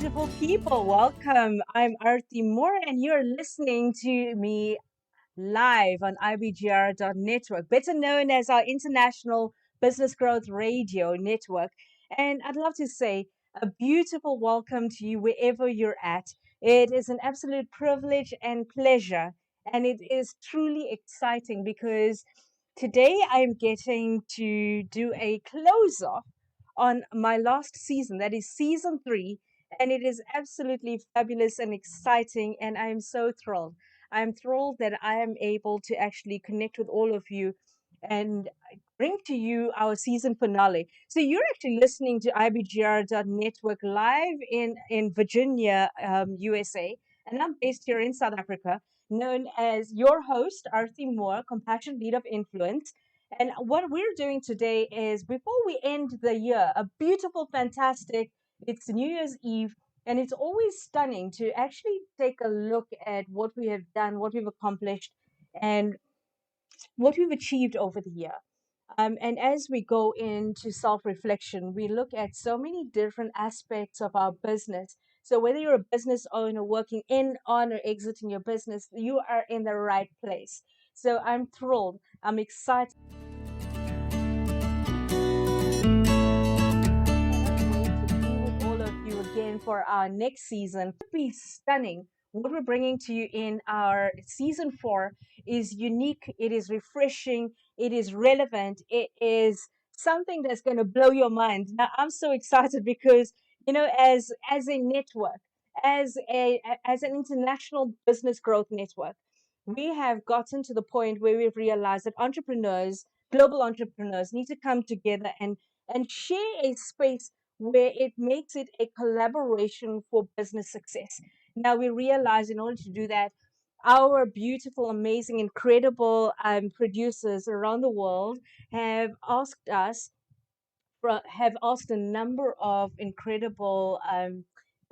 beautiful people. Welcome. I'm Arthie Moore, and you're listening to me live on IBGR.network, better known as our International Business Growth Radio Network. And I'd love to say a beautiful welcome to you wherever you're at. It is an absolute privilege and pleasure, and it is truly exciting because today I'm getting to do a close off on my last season, that is season three, and it is absolutely fabulous and exciting, and I'm so thrilled. I'm thrilled that I am able to actually connect with all of you and bring to you our season finale. So you're actually listening to IBGR.network live in Virginia, USA, and I'm based here in South Africa, known as your host, Arthie Moore, Compassion Leader of Influence. And what we're doing today is before we end the year, a beautiful, fantastic, it's New Year's Eve, and it's always stunning to actually take a look at what we have done, what we've accomplished, and what we've achieved over the year. And as we go into self reflection, we look at so many different aspects of our business. So, whether you're a business owner working in, on, or exiting your business, you are in the right place. So, I'm thrilled. I'm excited. Cannot wait to be with all of you again for our next season. It will be stunning. What we're bringing to you in our season four is unique, it is refreshing, it is relevant, it is something that's going to blow your mind. Now, I'm so excited because, as a network, as an international business growth network, we have gotten to the point where we've realized that entrepreneurs, global entrepreneurs, need to come together and share a space where it makes it a collaboration for business success. Now we realize in order to do that, our beautiful, amazing, incredible producers around the world have asked us have asked a number of incredible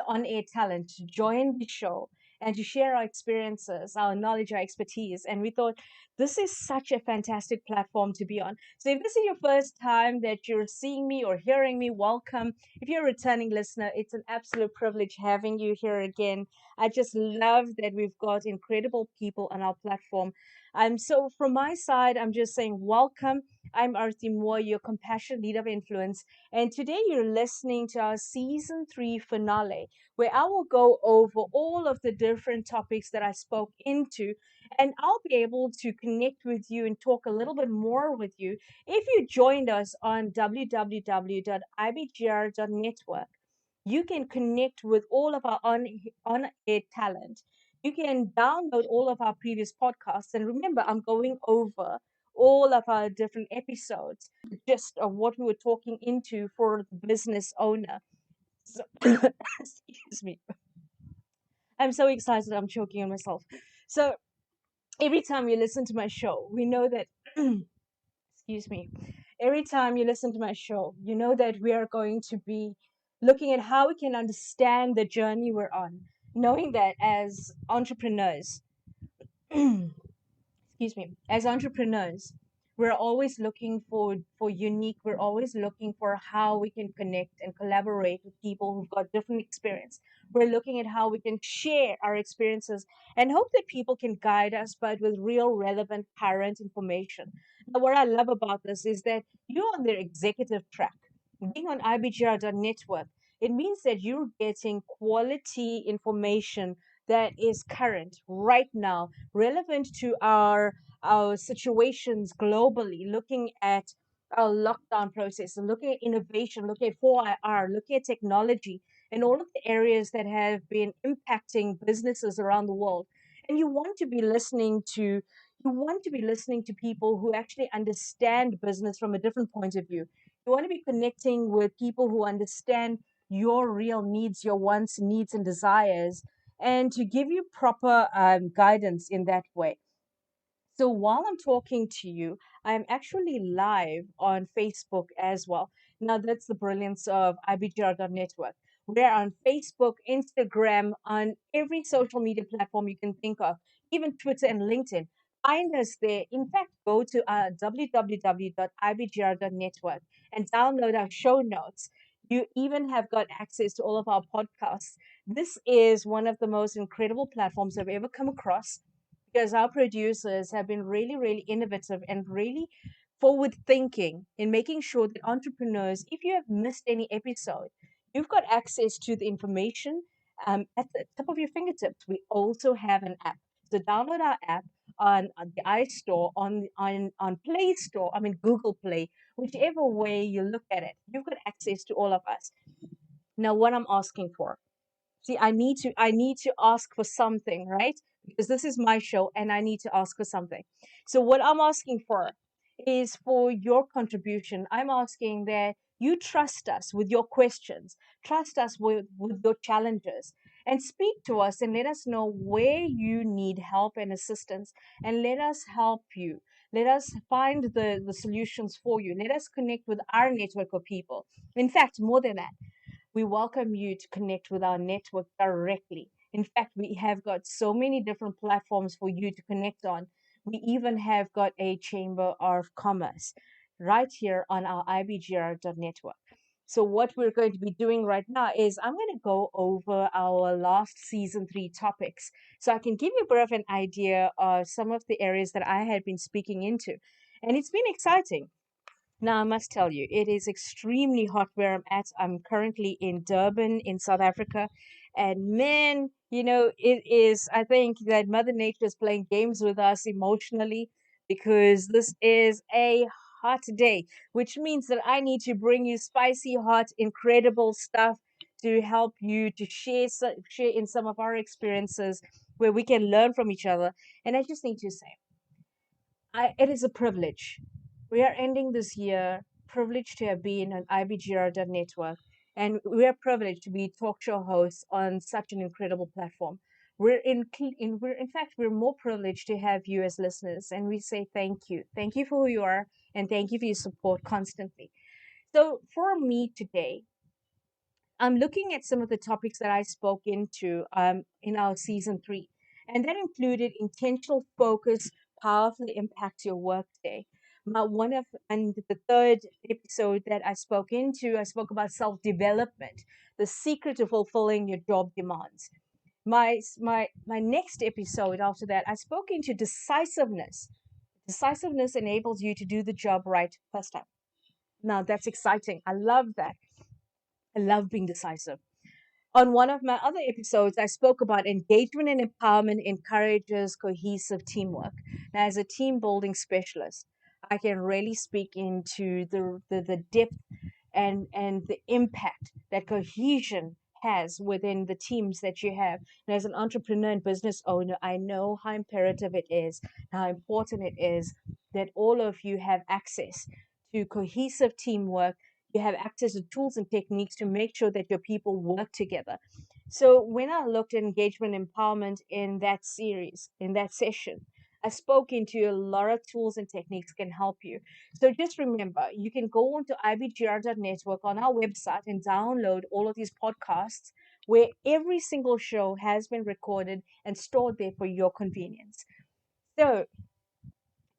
on-air talent to join the show and to share our experiences, our knowledge, our expertise. And we thought this is such a fantastic platform to be on. So if this is your first time that you're seeing me or hearing me, welcome. If you're a returning listener, it's an absolute privilege having you here again. I just love that we've got incredible people on our platform. So from my side, I'm just saying welcome. I'm Arthie Moore, your compassion leader of influence, and today you're listening to our season three finale, where I will go over all of the different topics that I spoke into, and I'll be able to connect with you and talk a little bit more with you. If you joined us on www.ibgr.network, you can connect with all of our on-air talent. You can download all of our previous podcasts. And remember, I'm going over all of our different episodes, the gist of what we were talking into for the business owner. So, excuse me. I'm so excited. I'm choking on myself. So every time you listen to my show, we know that, excuse me, every time you listen to my show, you know that we are going to be looking at how we can understand the journey we're on, knowing that as entrepreneurs, excuse me, as entrepreneurs, we're always looking for unique, we're always looking for how we can connect and collaborate with people who've got different experience. We're looking at how we can share our experiences and hope that people can guide us, but with real relevant current information. Now, what I love about this is that you're on the executive track. Being on IBGR.network, it means that you're getting quality information that is current right now, relevant to our situations globally, looking at our lockdown process, and looking at innovation, looking at 4IR, looking at technology, and all of the areas that have been impacting businesses around the world. And you want to be listening to people who actually understand business from a different point of view. You want to be connecting with people who understand your real needs, your wants, needs, and desires, and to give you proper guidance in that way. So while I'm talking to you, I'm actually live on Facebook as well. Now, that's the brilliance of IBGR.network. We're on Facebook, Instagram, on every social media platform you can think of, even Twitter and LinkedIn. Find us there. In fact, go to www.ibgr.network and download our show notes. You even have got access to all of our podcasts. This is one of the most incredible platforms I've ever come across because our producers have been really, really innovative and really forward thinking in making sure that entrepreneurs, if you have missed any episode, you've got access to the information at the tip of your fingertips. We also have an app. So download our app on the iStore, on Play Store, I mean Google Play, whichever way you look at it. You've got access to all of us. Now, what I'm asking for, see, I need to ask for something, right? Because this is my show and I need to ask for something. So what I'm asking for is for your contribution. I'm asking that you trust us with your questions, trust us with your challenges, and speak to us and let us know where you need help and assistance, and let us help you. Let us find the solutions for you. Let us connect with our network of people. In fact, more than that, we welcome you to connect with our network directly. In fact, we have got so many different platforms for you to connect on. We even have got a Chamber of Commerce right here on our ibgr.network. So, what we're going to be doing right now is I'm going to go over our last season 3 topics so I can give you a bit of an idea of some of the areas that I had been speaking into. And it's been exciting. Now, I must tell you, it is extremely hot where I'm at. I'm currently in Durban, in South Africa. And man, it is, I think that Mother Nature is playing games with us emotionally because this is a hot day, which means that I need to bring you spicy, hot, incredible stuff to help you to share in some of our experiences where we can learn from each other. And I just need to say, it is a privilege. We are ending this year privileged to have been on IBGR.network, and we are privileged to be talk show hosts on such an incredible platform. In fact, we're more privileged to have you as listeners, and we say thank you for who you are, and thank you for your support constantly. So for me today, I'm looking at some of the topics that I spoke into in our season 3, and that included intentional focus powerfully impacts your workday. And the third episode that I spoke into, I spoke about self development, the secret to fulfilling your job demands. My next episode after that, I spoke into decisiveness. Decisiveness enables you to do the job right first time. Now that's exciting. I love that. I love being decisive. On one of my other episodes, I spoke about engagement and empowerment encourages cohesive teamwork. Now, as a team building specialist, I can really speak into the depth and the impact that cohesion has within the teams that you have. And as an entrepreneur and business owner, I know how imperative it is, how important it is that all of you have access to cohesive teamwork. You have access to tools and techniques to make sure that your people work together. So when I looked at engagement empowerment in that series, in that session, I spoke into a lot of tools and techniques can help you. So just remember, you can go onto ibgr.network on our website and download all of these podcasts where every single show has been recorded and stored there for your convenience. So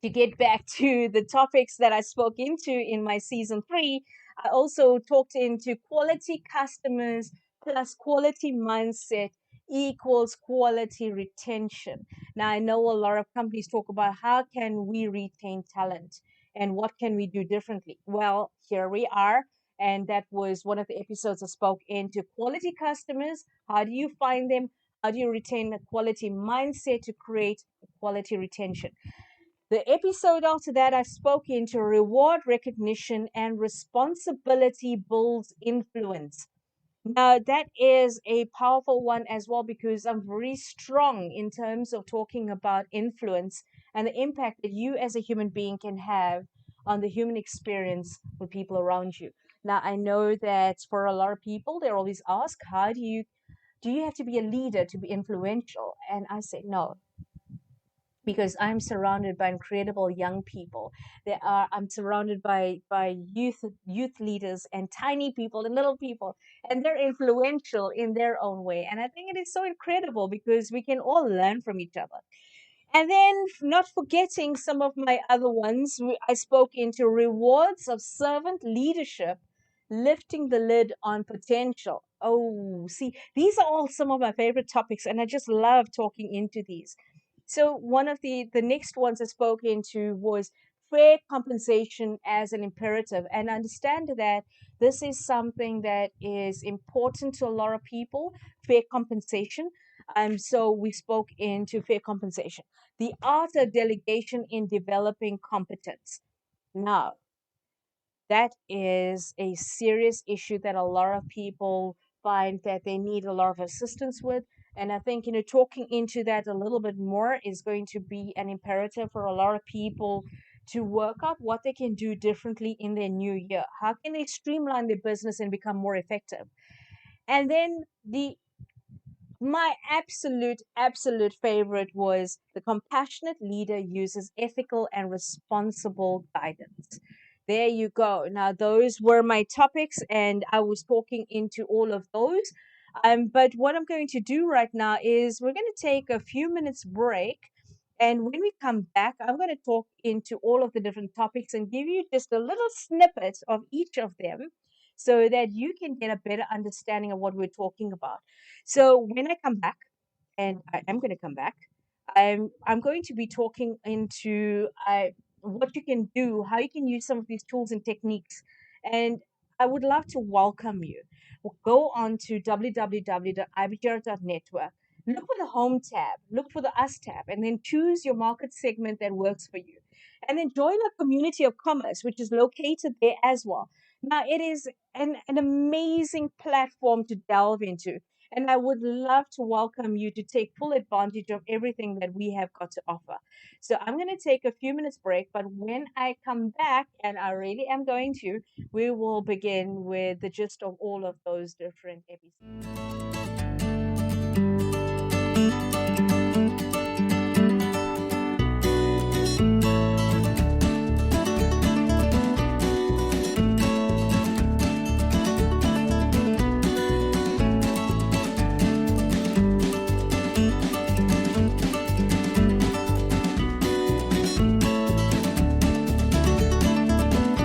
to get back to the topics that I spoke into in my season 3, I also talked into quality customers plus quality mindset equals quality retention. Now, I know a lot of companies talk about how can we retain talent and what can we do differently. Well, here we are. And that was one of the episodes I spoke into quality customers. How do you find them? How do you retain a quality mindset to create quality retention? The episode after that, I spoke into reward recognition and responsibility builds influence. Now, that is a powerful one as well because I'm very strong in terms of talking about influence and the impact that you as a human being can have on the human experience with people around you. Now, I know that for a lot of people, they always ask, how do you have to be a leader to be influential? And I say, no, because I'm surrounded by incredible young people. I'm surrounded by youth leaders and tiny people and little people, and they're influential in their own way. And I think it is so incredible because we can all learn from each other. And then, not forgetting some of my other ones, I spoke into rewards of servant leadership lifting the lid on potential. Oh, see, these are all some of my favorite topics, and I just love talking into these. So one of the next ones I spoke into was fair compensation as an imperative, and understand that this is something that is important to a lot of people. Fair compensation. So we spoke into fair compensation, the art of delegation in developing competence. Now, that is a serious issue that a lot of people find that they need a lot of assistance with. And I think, talking into that a little bit more is going to be an imperative for a lot of people to work out what they can do differently in their new year. How can they streamline their business and become more effective? And then my absolute favorite was the compassionate leader uses ethical and responsible guidance. There you go. Now, those were my topics, and I was talking into all of those. But what I'm going to do right now is we're going to take a few minutes break. And when we come back, I'm going to talk into all of the different topics and give you just a little snippet of each of them so that you can get a better understanding of what we're talking about. So when I come back, and I am going to come back, I'm going to be talking into what you can do, how you can use some of these tools and techniques, and I would love to welcome you. Go on to www.ibgr.network. Look for the home tab, look for the us tab, and then choose your market segment that works for you. And then join our community of commerce, which is located there as well. Now, it is an amazing platform to delve into. And I would love to welcome you to take full advantage of everything that we have got to offer. So I'm going to take a few minutes break, but when I come back, and I really am going to, we will begin with the gist of all of those different episodes.